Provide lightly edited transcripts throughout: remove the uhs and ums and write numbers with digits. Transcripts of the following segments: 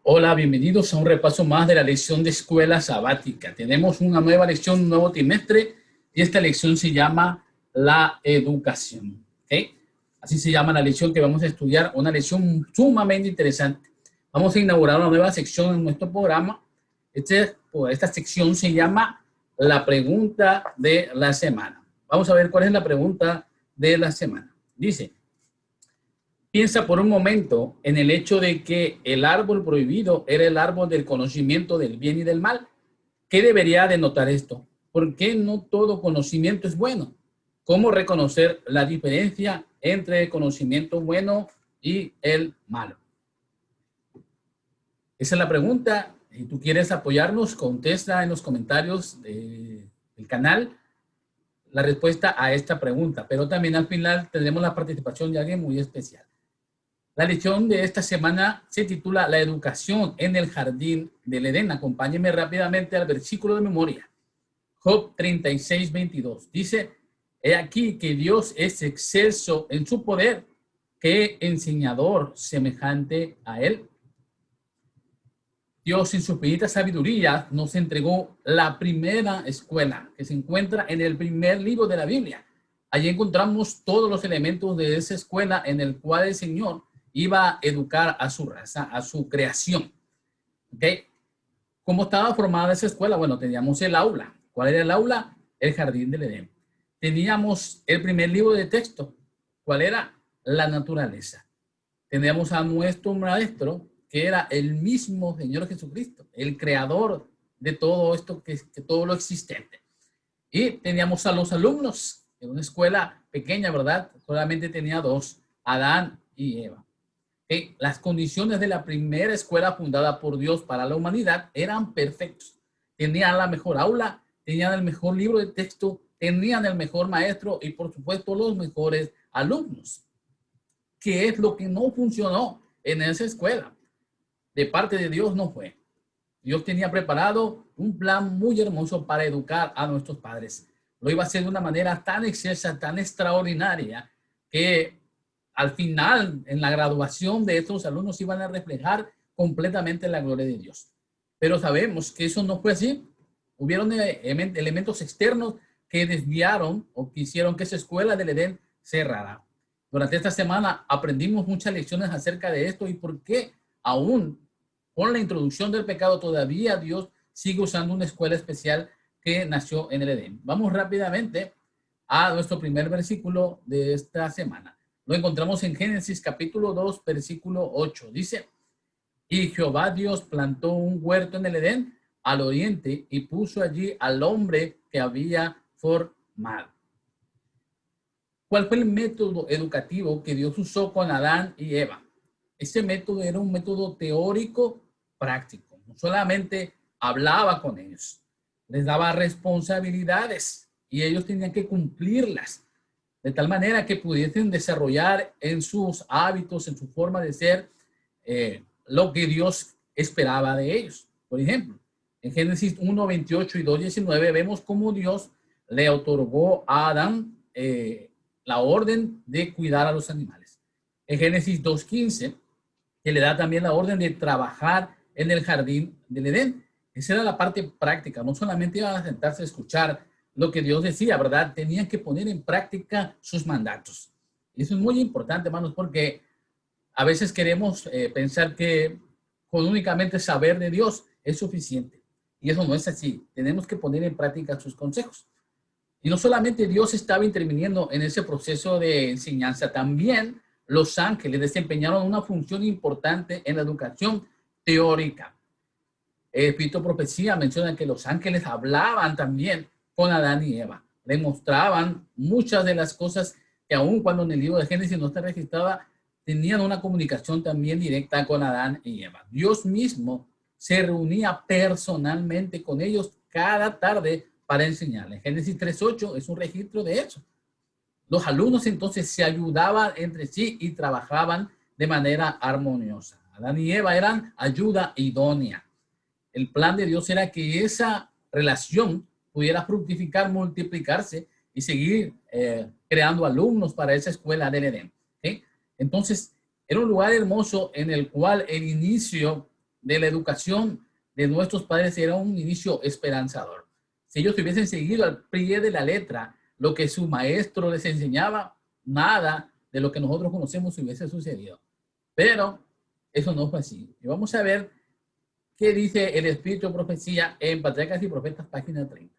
Hola, bienvenidos a un repaso más de la lección de escuela sabática. Tenemos una nueva lección, un nuevo trimestre, y esta lección se llama la educación. ¿Okay? Así se llama la lección que vamos a estudiar, una lección sumamente interesante. Vamos a inaugurar una nueva sección en nuestro programa. Esta sección se llama la pregunta de la semana. Vamos a ver cuál es la pregunta de la semana. Dice: piensa por un momento en el hecho de que el árbol prohibido era el árbol del conocimiento del bien y del mal. ¿Qué debería denotar esto? ¿Por qué no todo conocimiento es bueno? ¿Cómo reconocer la diferencia entre el conocimiento bueno y el malo? Esa es la pregunta. Si tú quieres apoyarnos, contesta en los comentarios del canal la respuesta a esta pregunta, pero también al final tendremos la participación de alguien muy especial. La lección de esta semana se titula La educación en el jardín del Edén. Acompáñenme rápidamente al versículo de memoria. Job 36:22. Dice: he aquí que Dios es excelso en su poder, ¿qué enseñador semejante a él? Dios en su infinita sabiduría nos entregó la primera escuela que se encuentra en el primer libro de la Biblia. Allí encontramos todos los elementos de esa escuela en el cual el Señor iba a educar a su raza, a su creación. ¿Okay? ¿Cómo estaba formada esa escuela? Bueno, teníamos el aula. ¿Cuál era el aula? El jardín del Edén. Teníamos el primer libro de texto. ¿Cuál era? La naturaleza. Teníamos a nuestro maestro, que era el mismo Señor Jesucristo, el creador de todo esto, que todo lo existente. Y teníamos a los alumnos, en una escuela pequeña, ¿verdad? Solamente tenía dos, Adán y Eva. Las condiciones de la primera escuela fundada por Dios para la humanidad eran perfectos. Tenían la mejor aula, tenían el mejor libro de texto, tenían el mejor maestro y por supuesto los mejores alumnos. ¿Qué es lo que no funcionó en esa escuela? De parte de Dios no fue. Dios tenía preparado un plan muy hermoso para educar a nuestros padres. Lo iba a hacer de una manera tan excelsa, tan extraordinaria, que al final, en la graduación de estos alumnos, iban a reflejar completamente la gloria de Dios. Pero sabemos que eso no fue así. Hubieron elementos externos que desviaron o que hicieron que esa escuela del Edén cerrara. Durante esta semana aprendimos muchas lecciones acerca de esto y por qué aún con la introducción del pecado todavía Dios sigue usando una escuela especial que nació en el Edén. Vamos rápidamente a nuestro primer versículo de esta semana. Lo encontramos en Génesis capítulo 2, versículo 8. Dice: y Jehová Dios plantó un huerto en el Edén al oriente y puso allí al hombre que había formado. ¿Cuál fue el método educativo que Dios usó con Adán y Eva? Ese método era un método teórico práctico. No solamente hablaba con ellos, les daba responsabilidades y ellos tenían que cumplirlas de tal manera que pudiesen desarrollar en sus hábitos, en su forma de ser, lo que Dios esperaba de ellos. Por ejemplo, en Génesis 1:28 y 2:19 vemos cómo Dios le otorgó a Adán la orden de cuidar a los animales. En Génesis 2:15, que le da también la orden de trabajar en el jardín del Edén. Esa era la parte práctica. No solamente iban a sentarse a escuchar lo que Dios decía, ¿verdad? Tenían que poner en práctica sus mandatos. Y eso es muy importante, hermanos, porque a veces queremos pensar que con únicamente saber de Dios es suficiente. Y eso no es así. Tenemos que poner en práctica sus consejos. Y no solamente Dios estaba interviniendo en ese proceso de enseñanza, también los ángeles desempeñaron una función importante en la educación teórica. El Espíritu de Profecía menciona que los ángeles hablaban también con Adán y Eva. Le mostraban muchas de las cosas que aun cuando en el libro de Génesis no está registrada, tenían una comunicación también directa con Adán y Eva. Dios mismo se reunía personalmente con ellos cada tarde para enseñarles. Génesis 3:8 es un registro de eso. Los alumnos entonces se ayudaban entre sí y trabajaban de manera armoniosa. Adán y Eva eran ayuda idónea. El plan de Dios era que esa relación pudiera fructificar, multiplicarse y seguir creando alumnos para esa escuela del Edén. ¿Okay? Entonces, era un lugar hermoso en el cual el inicio de la educación de nuestros padres era un inicio esperanzador. Si ellos hubiesen seguido al pie de la letra lo que su maestro les enseñaba, nada de lo que nosotros conocemos hubiese sucedido. Pero eso no fue así. Y vamos a ver qué dice el Espíritu de Profecía en Patriarcas y Profetas, página 30.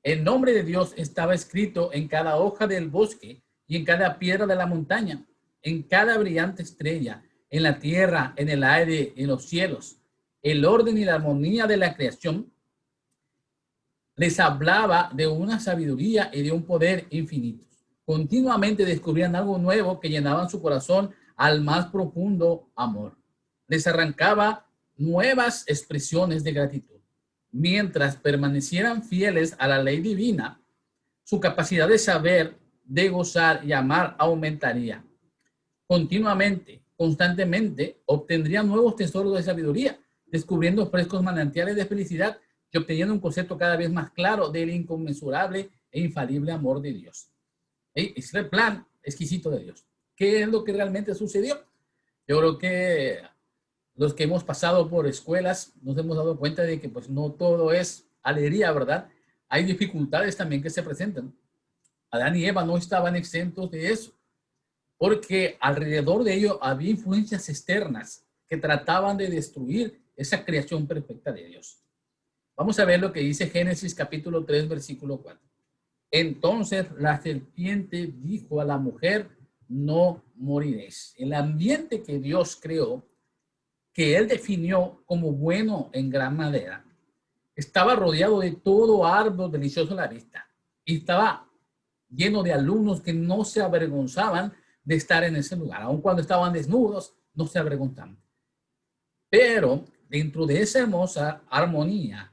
El nombre de Dios estaba escrito en cada hoja del bosque y en cada piedra de la montaña, en cada brillante estrella, en la tierra, en el aire, en los cielos. El orden y la armonía de la creación les hablaba de una sabiduría y de un poder infinitos. Continuamente descubrían algo nuevo que llenaban su corazón al más profundo amor. Les arrancaba nuevas expresiones de gratitud. Mientras permanecieran fieles a la ley divina, su capacidad de saber, de gozar y amar aumentaría. Continuamente, constantemente, obtendrían nuevos tesoros de sabiduría, descubriendo frescos manantiales de felicidad y obteniendo un concepto cada vez más claro del inconmensurable e infalible amor de Dios. Es el plan exquisito de Dios. ¿Qué es lo que realmente sucedió? Yo creo que los que hemos pasado por escuelas nos hemos dado cuenta de que pues no todo es alegría, ¿verdad? Hay dificultades también que se presentan. Adán y Eva no estaban exentos de eso, porque alrededor de ellos había influencias externas que trataban de destruir esa creación perfecta de Dios. Vamos a ver lo que dice Génesis capítulo 3, versículo 4. Entonces la serpiente dijo a la mujer, no moriréis. El ambiente que Dios creó, que él definió como bueno en gran manera, estaba rodeado de todo árbol delicioso a la vista y estaba lleno de alumnos que no se avergonzaban de estar en ese lugar. Aun cuando estaban desnudos, no se avergonzaban. Pero dentro de esa hermosa armonía,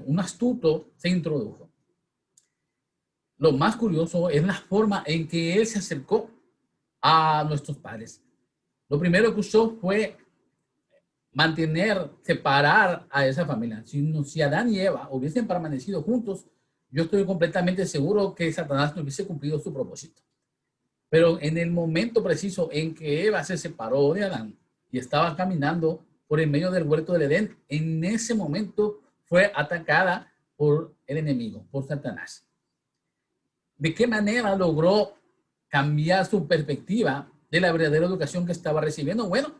un astuto se introdujo. Lo más curioso es la forma en que él se acercó a nuestros padres. Lo primero que usó fue separar a esa familia. Si Adán y Eva hubiesen permanecido juntos, yo estoy completamente seguro que Satanás no hubiese cumplido su propósito. Pero en el momento preciso en que Eva se separó de Adán y estaba caminando por el medio del huerto del Edén, en ese momento fue atacada por el enemigo, por Satanás. ¿De qué manera logró cambiar su perspectiva de la verdadera educación que estaba recibiendo? Bueno,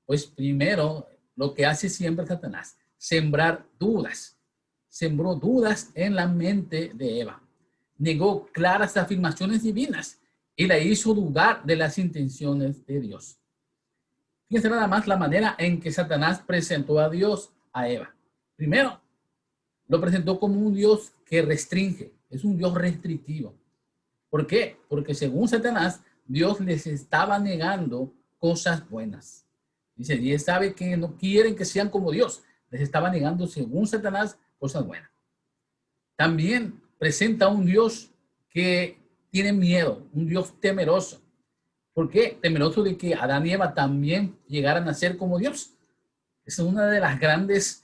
pues primero lo que hace siempre Satanás, sembrar dudas. Sembró dudas en la mente de Eva. Negó claras afirmaciones divinas y la hizo dudar de las intenciones de Dios. Fíjense nada más la manera en que Satanás presentó a Dios a Eva. Primero, lo presentó como un Dios que restringe, es un Dios restrictivo. ¿Por qué? Porque según Satanás, Dios les estaba negando cosas buenas. Dice, y él sabe que no quieren que sean como Dios. Les estaba negando, según Satanás, cosas buenas. También presenta un Dios que tiene miedo, un Dios temeroso. ¿Por qué? Temeroso de que Adán y Eva también llegaran a ser como Dios. Esa es una de las grandes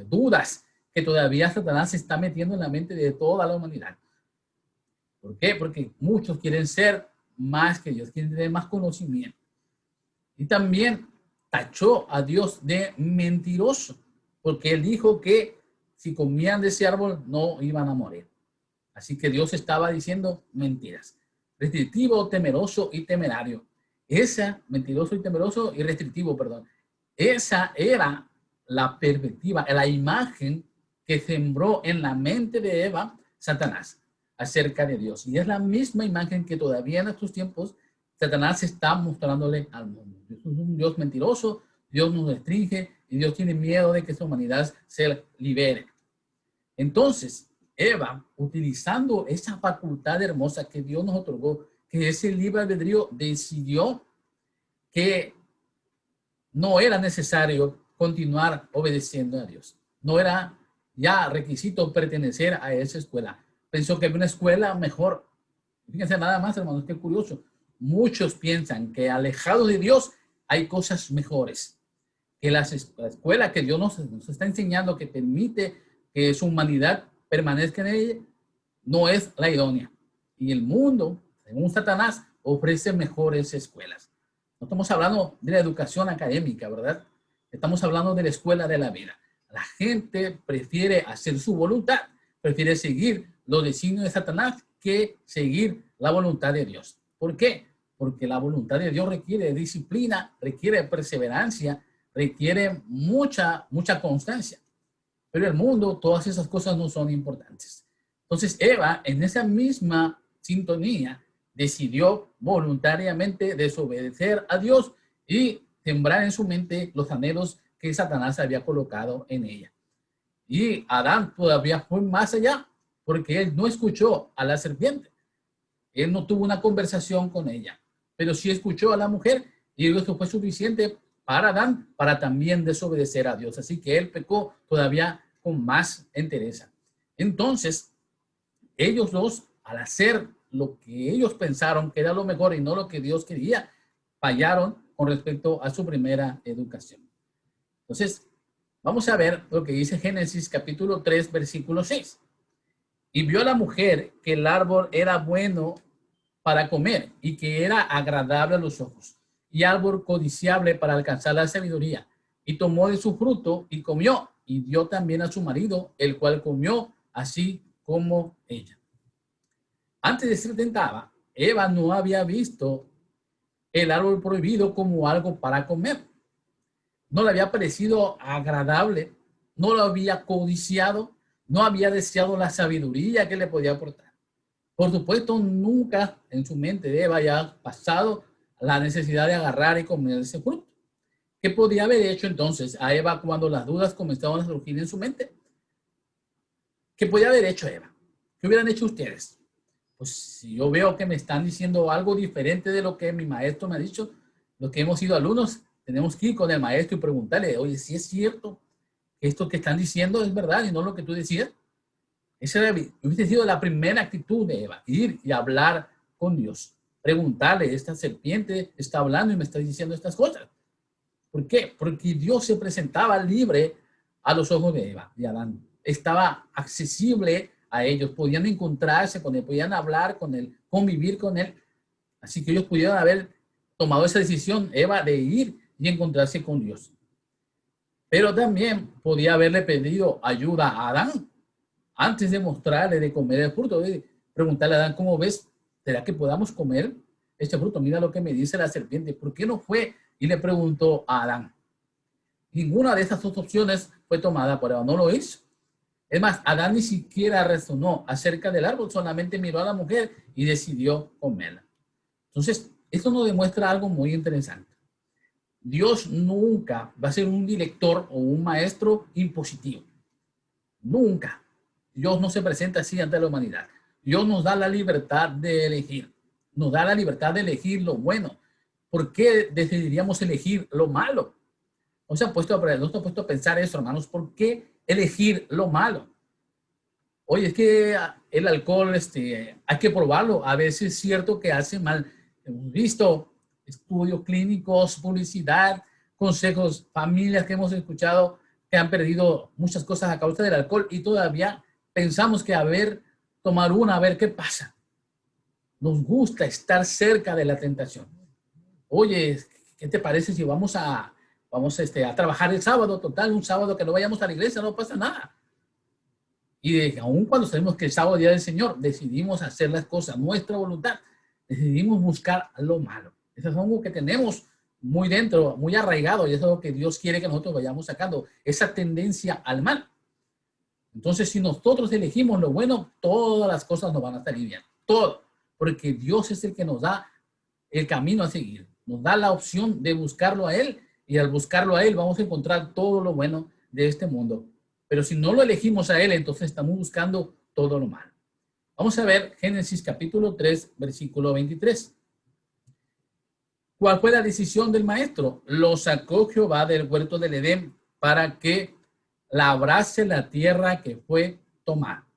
dudas que todavía Satanás se está metiendo en la mente de toda la humanidad. ¿Por qué? Porque muchos quieren ser más que Dios, quieren tener más conocimiento. Y también tachó a Dios de mentiroso, porque él dijo que si comían de ese árbol no iban a morir. Así que Dios estaba diciendo mentiras. Restrictivo, temeroso y temerario. Mentiroso y temeroso y restrictivo, perdón. Esa era la perspectiva, la imagen que sembró en la mente de Eva Satanás acerca de Dios. Y es la misma imagen que todavía en estos tiempos Satanás está mostrándole al mundo. Dios es un Dios mentiroso, Dios nos restringe y Dios tiene miedo de que esta humanidad se libere. Entonces, Eva, utilizando esa facultad hermosa que Dios nos otorgó, que es el libre albedrío, decidió que no era necesario continuar obedeciendo a Dios. No era ya requisito pertenecer a esa escuela. Pensó que había una escuela mejor. Fíjense nada más, hermanos, qué curioso. Muchos piensan que alejados de Dios hay cosas mejores. Que la escuela que Dios nos está enseñando, que permite que su humanidad permanezca en ella, no es la idónea. Y el mundo, según Satanás, ofrece mejores escuelas. No estamos hablando de la educación académica, ¿verdad? Estamos hablando de la escuela de la vida. La gente prefiere hacer su voluntad, prefiere seguir los designios de Satanás que seguir la voluntad de Dios. ¿Por qué? Porque la voluntad de Dios requiere disciplina, requiere perseverancia, requiere mucha constancia. Pero el mundo, todas esas cosas no son importantes. Entonces Eva, en esa misma sintonía, decidió voluntariamente desobedecer a Dios y sembrar en su mente los anhelos que Satanás había colocado en ella. Y Adán todavía fue más allá, porque él no escuchó a la serpiente. Él no tuvo una conversación con ella, pero sí escuchó a la mujer, y eso fue suficiente para Adán para también desobedecer a Dios. Así que él pecó todavía con más entereza. Entonces, ellos dos, al hacer lo que ellos pensaron que era lo mejor y no lo que Dios quería, fallaron con respecto a su primera educación. Entonces, vamos a ver lo que dice Génesis capítulo 3, versículo 6. Y vio a la mujer que el árbol era bueno para comer y que era agradable a los ojos y árbol codiciable para alcanzar la sabiduría. Y tomó de su fruto y comió y dio también a su marido, el cual comió así como ella. Antes de ser tentada, Eva no había visto el árbol prohibido como algo para comer. No le había parecido agradable, no lo había codiciado, no había deseado la sabiduría que le podía aportar. Por supuesto, nunca en su mente de Eva había pasado la necesidad de agarrar y comer ese fruto. ¿Qué podía haber hecho entonces a Eva cuando las dudas comenzaban a surgir en su mente? ¿Qué podía haber hecho Eva? ¿Qué hubieran hecho ustedes? Pues si yo veo que me están diciendo algo diferente de lo que mi maestro me ha dicho, los que hemos sido alumnos, tenemos que ir con el maestro y preguntarle, oye, si es cierto que esto que están diciendo es verdad y no lo que tú decías. Esa hubiese sido la primera actitud de Eva, ir y hablar con Dios. Preguntarle, esta serpiente está hablando y me está diciendo estas cosas. ¿Por qué? Porque Dios se presentaba libre a los ojos de Eva y Adán. Estaba accesible a ellos, podían encontrarse con él, podían hablar con él, convivir con él. Así que ellos pudieron haber tomado esa decisión, Eva, de ir y encontrarse con Dios. Pero también podía haberle pedido ayuda a Adán antes de mostrarle de comer el fruto, de preguntarle a Adán, ¿cómo ves? ¿Será que podamos comer este fruto? Mira lo que me dice la serpiente. ¿Por qué no fue y le preguntó a Adán? Ninguna de esas dos opciones fue tomada por Eva, no lo hizo. Es más, Adán ni siquiera razonó acerca del árbol, solamente miró a la mujer y decidió comerla. Entonces, esto nos demuestra algo muy interesante. Dios nunca va a ser un director o un maestro impositivo. Nunca. Dios no se presenta así ante la humanidad. Dios nos da la libertad de elegir. Nos da la libertad de elegir lo bueno. ¿Por qué decidiríamos elegir lo malo? No se ha puesto a pensar eso, hermanos. ¿Por qué elegir lo malo? Oye, es que el alcohol, hay que probarlo. A veces es cierto que hace mal. Hemos visto estudios clínicos, publicidad, consejos, familias que hemos escuchado que han perdido muchas cosas a causa del alcohol y todavía pensamos que tomar una, a ver qué pasa. Nos gusta estar cerca de la tentación. Oye, ¿qué te parece si vamos a trabajar el sábado? Total, un sábado que no vayamos a la iglesia, no pasa nada. Y aun cuando sabemos que el sábado es día del Señor, decidimos hacer las cosas, nuestra voluntad, decidimos buscar lo malo. Eso es algo que tenemos muy dentro, muy arraigado, y eso es lo que Dios quiere que nosotros vayamos sacando, esa tendencia al mal. Entonces, si nosotros elegimos lo bueno, todas las cosas nos van a salir bien, todo, porque Dios es el que nos da el camino a seguir, nos da la opción de buscarlo a Él, y al buscarlo a Él vamos a encontrar todo lo bueno de este mundo. Pero si no lo elegimos a Él, entonces estamos buscando todo lo malo. Vamos a ver Génesis capítulo 3, versículo 23. ¿Cuál fue la decisión del maestro? Lo sacó Jehová del huerto del Edén para que labrase la tierra que fue tomada.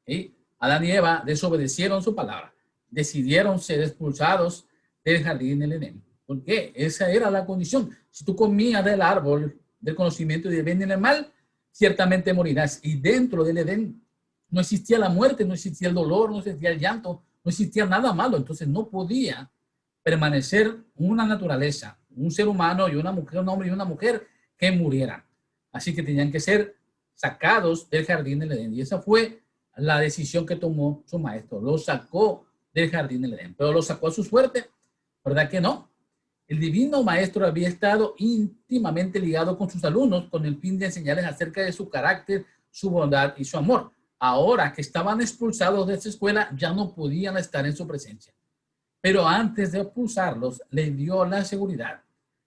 ¿Sí? Adán y Eva desobedecieron su palabra. Decidieron ser expulsados del jardín del Edén. ¿Por qué? Esa era la condición. Si tú comías del árbol del conocimiento del bien y del mal, ciertamente morirás. Y dentro del Edén no existía la muerte, no existía el dolor, no existía el llanto, no existía nada malo. Entonces no podía permanecer una naturaleza, un ser humano y una mujer, un hombre y una mujer que murieran. Así que tenían que ser sacados del jardín del Edén. Y esa fue la decisión que tomó su maestro. Los sacó del jardín del Edén. Pero los sacó a su suerte, ¿verdad que no? El divino maestro había estado íntimamente ligado con sus alumnos con el fin de enseñarles acerca de su carácter, su bondad y su amor. Ahora que estaban expulsados de esa escuela, ya no podían estar en su presencia. Pero antes de expulsarlos, les dio la seguridad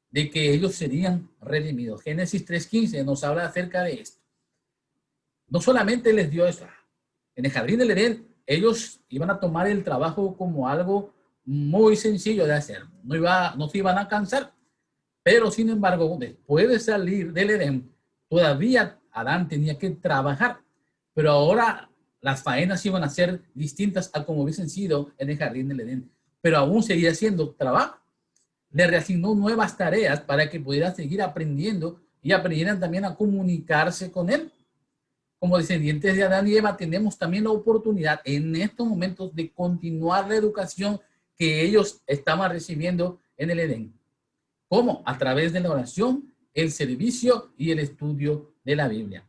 de que ellos serían redimidos. Génesis 3:15 nos habla acerca de esto. No solamente les dio eso. En el jardín del Edén, ellos iban a tomar el trabajo como algo muy sencillo de hacer. No se iban a cansar. Pero, sin embargo, después de salir del Edén, todavía Adán tenía que trabajar. Pero ahora las faenas iban a ser distintas a como hubiesen sido en el jardín del Edén. Pero aún seguía haciendo trabajo. Le reasignó nuevas tareas para que pudiera seguir aprendiendo y aprendieran también a comunicarse con él. Como descendientes de Adán y Eva, tenemos también la oportunidad en estos momentos de continuar la educación que ellos estaban recibiendo en el Edén. ¿Cómo? A través de la oración, el servicio y el estudio de la Biblia.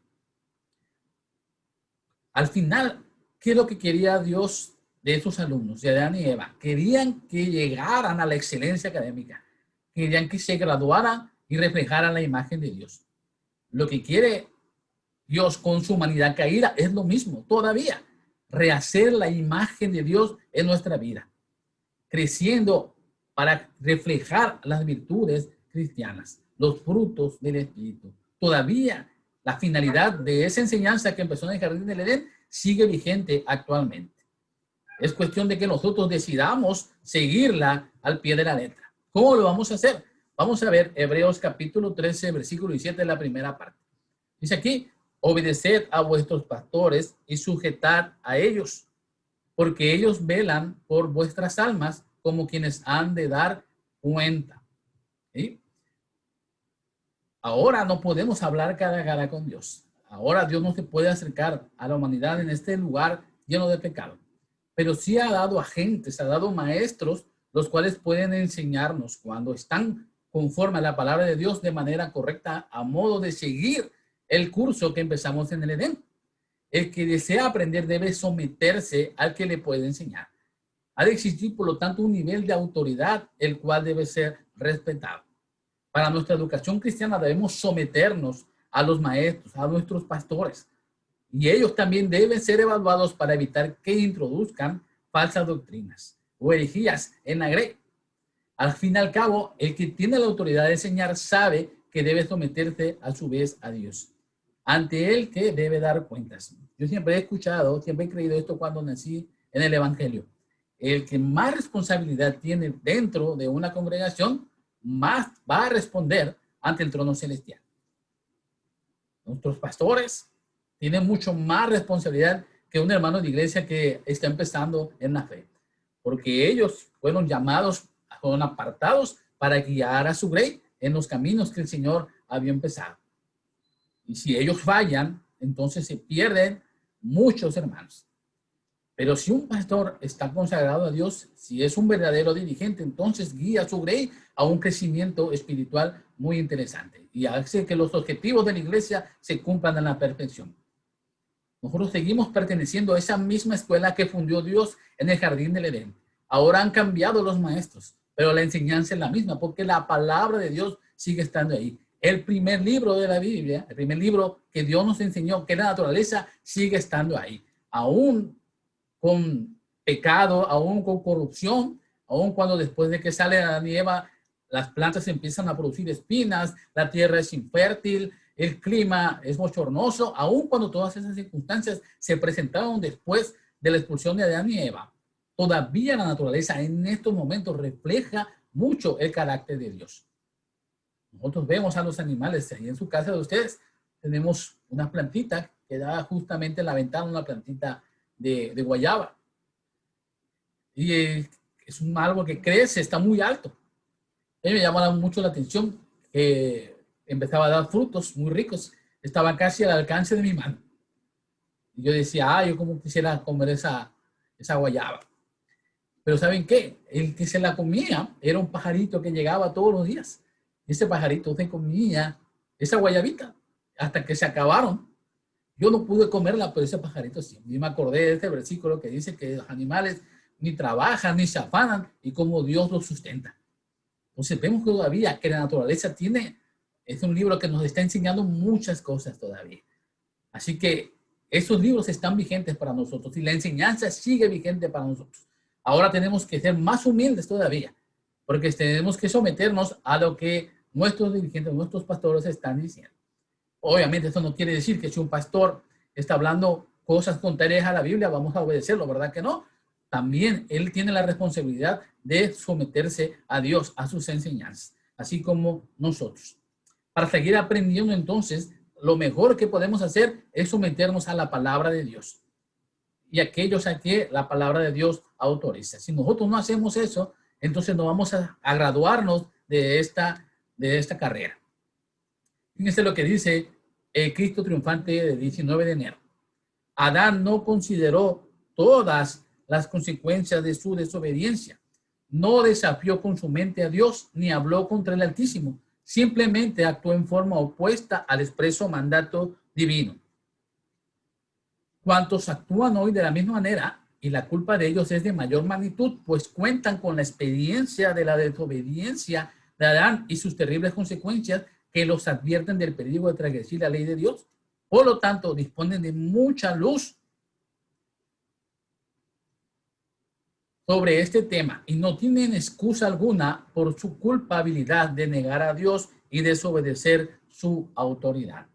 Al final, ¿qué es lo que quería Dios de esos alumnos, de Adán y Eva? Querían que llegaran a la excelencia académica. Querían que se graduaran y reflejaran la imagen de Dios. Lo que quiere Dios con su humanidad caída es lo mismo todavía. Rehacer la imagen de Dios en nuestra vida. Creciendo para reflejar las virtudes cristianas, los frutos del Espíritu. Todavía la finalidad de esa enseñanza que empezó en el Jardín del Edén sigue vigente actualmente. Es cuestión de que nosotros decidamos seguirla al pie de la letra. ¿Cómo lo vamos a hacer? Vamos a ver Hebreos capítulo 13, versículo 17, la primera parte. Dice aquí, obedeced a vuestros pastores y sujetad a ellos, porque ellos velan por vuestras almas como quienes han de dar cuenta. ¿Sí? Ahora no podemos hablar cara a cara con Dios. Ahora Dios no se puede acercar a la humanidad en este lugar lleno de pecado. Pero sí ha dado agentes, ha dado maestros, los cuales pueden enseñarnos cuando están conforme a la palabra de Dios de manera correcta, a modo de seguir el curso que empezamos en el Edén. El que desea aprender debe someterse al que le puede enseñar. Ha de existir, por lo tanto, un nivel de autoridad, el cual debe ser respetado. Para nuestra educación cristiana debemos someternos a los maestros, a nuestros pastores. Y ellos también deben ser evaluados para evitar que introduzcan falsas doctrinas o herejías en la grey. Al fin y al cabo, el que tiene la autoridad de enseñar sabe que debe someterse a su vez a Dios, ante él que debe dar cuentas. Yo siempre he escuchado, siempre he creído esto cuando nací en el Evangelio. El que más responsabilidad tiene dentro de una congregación, más va a responder ante el trono celestial. Nuestros pastores tienen mucho más responsabilidad que un hermano de iglesia que está empezando en la fe, porque ellos fueron llamados, fueron apartados para guiar a su grey en los caminos que el Señor había empezado. Y si ellos fallan, entonces se pierden muchos hermanos. Pero si un pastor está consagrado a Dios, si es un verdadero dirigente, entonces guía a su grey a un crecimiento espiritual muy interesante y hace que los objetivos de la iglesia se cumplan a la perfección. Nosotros seguimos perteneciendo a esa misma escuela que fundó Dios en el Jardín del Edén. Ahora han cambiado los maestros, pero la enseñanza es la misma porque la palabra de Dios sigue estando ahí. El primer libro de la Biblia, el primer libro que Dios nos enseñó, que es la naturaleza, sigue estando ahí. Aún con pecado, aún con corrupción, aún cuando después de que sale Adán y Eva, las plantas empiezan a producir espinas, la tierra es infértil, el clima es bochornoso, aún cuando todas esas circunstancias se presentaron después de la expulsión de Adán y Eva, todavía la naturaleza en estos momentos refleja mucho el carácter de Dios. Nosotros vemos a los animales, ahí en su casa de ustedes tenemos una plantita que da justamente en la ventana, una plantita de guayaba. Y es un árbol que crece, está muy alto. A mí me llamaba mucho la atención que empezaba a dar frutos muy ricos. Estaba casi al alcance de mi mano. Y yo decía, yo como quisiera comer esa guayaba. Pero ¿saben qué? El que se la comía era un pajarito que llegaba todos los días. Ese pajarito se comía esa guayabita hasta que se acabaron. Yo no pude comerla, pero ese pajarito sí. Y me acordé de este versículo que dice que los animales ni trabajan ni se afanan y como Dios los sustenta. Entonces vemos todavía que la naturaleza es un libro que nos está enseñando muchas cosas todavía. Así que esos libros están vigentes para nosotros y la enseñanza sigue vigente para nosotros. Ahora tenemos que ser más humildes todavía, porque tenemos que someternos a lo que nuestros dirigentes, nuestros pastores están diciendo. Obviamente eso no quiere decir que si un pastor está hablando cosas contrarias a la Biblia, vamos a obedecerlo, ¿verdad que no? También él tiene la responsabilidad de someterse a Dios, a sus enseñanzas, así como nosotros. Para seguir aprendiendo entonces, lo mejor que podemos hacer es someternos a la palabra de Dios y aquellos a que la palabra de Dios autoriza. Si nosotros no hacemos eso, entonces no vamos a graduarnos de esta carrera. Fíjense lo que dice el Cristo triunfante del 19 de enero. Adán no consideró todas las consecuencias de su desobediencia. No desafió con su mente a Dios ni habló contra el Altísimo. Simplemente actuó en forma opuesta al expreso mandato divino. Cuantos actúan hoy de la misma manera, y la culpa de ellos es de mayor magnitud, pues cuentan con la experiencia de la desobediencia de Adán y sus terribles consecuencias que los advierten del peligro de transgredir la ley de Dios. Por lo tanto, disponen de mucha luz sobre este tema y no tienen excusa alguna por su culpabilidad de negar a Dios y desobedecer su autoridad.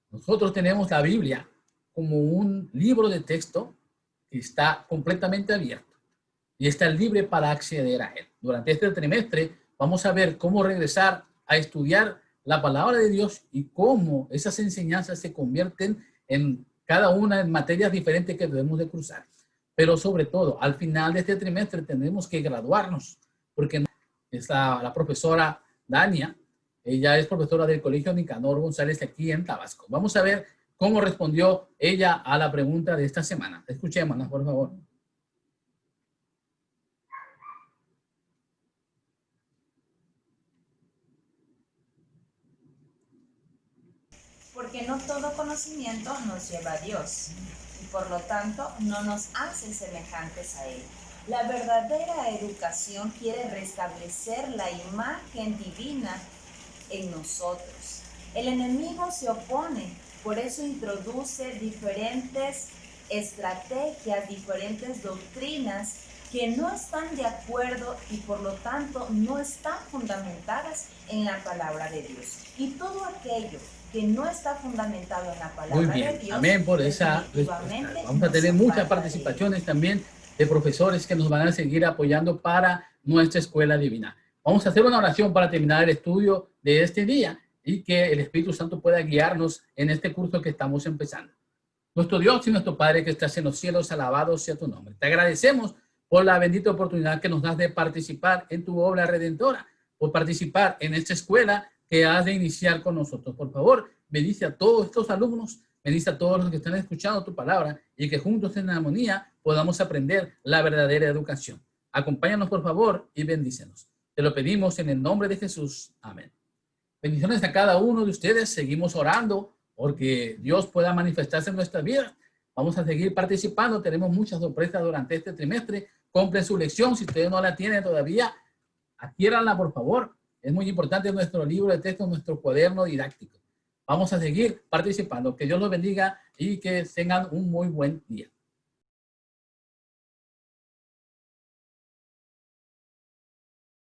Nosotros tenemos la Biblia como un libro de texto que está completamente abierto y está libre para acceder a él. Durante este trimestre vamos a ver cómo regresar a estudiar la palabra de Dios y cómo esas enseñanzas se convierten en cada una en materias diferentes que debemos de cruzar. Pero sobre todo, al final de este trimestre tenemos que graduarnos, porque es la profesora Dania, ella es profesora del Colegio Nicanor González aquí en Tabasco. Vamos a ver cómo respondió ella a la pregunta de esta semana. Escuchémosla, por favor. Porque no todo conocimiento nos lleva a Dios y por lo tanto no nos hace semejantes a Él. La verdadera educación quiere restablecer la imagen divina en nosotros. El enemigo se opone, por eso introduce diferentes estrategias, diferentes doctrinas que no están de acuerdo y por lo tanto no están fundamentadas en la palabra de Dios. Y todo aquello que no está fundamentado en la palabra de Dios. Amén por esa respuesta. Vamos a tener muchas participaciones también de profesores que nos van a seguir apoyando para nuestra escuela divina. Vamos a hacer una oración para terminar el estudio de este día y que el Espíritu Santo pueda guiarnos en este curso que estamos empezando. Nuestro Dios y nuestro Padre que estás en los cielos, alabado sea tu nombre. Te agradecemos por la bendita oportunidad que nos das de participar en tu obra redentora, por participar en esta escuela que has de iniciar con nosotros. Por favor, bendice a todos estos alumnos, bendice a todos los que están escuchando tu palabra y que juntos en armonía podamos aprender la verdadera educación. Acompáñanos, por favor, y bendícenos. Te lo pedimos en el nombre de Jesús. Amén. Bendiciones a cada uno de ustedes. Seguimos orando porque Dios pueda manifestarse en nuestra vida. Vamos a seguir participando. Tenemos muchas sorpresas durante este trimestre. Compren su lección. Si ustedes no la tienen todavía, adquiéranla, por favor. Es muy importante nuestro libro de texto, nuestro cuaderno didáctico. Vamos a seguir participando. Que Dios los bendiga y que tengan un muy buen día.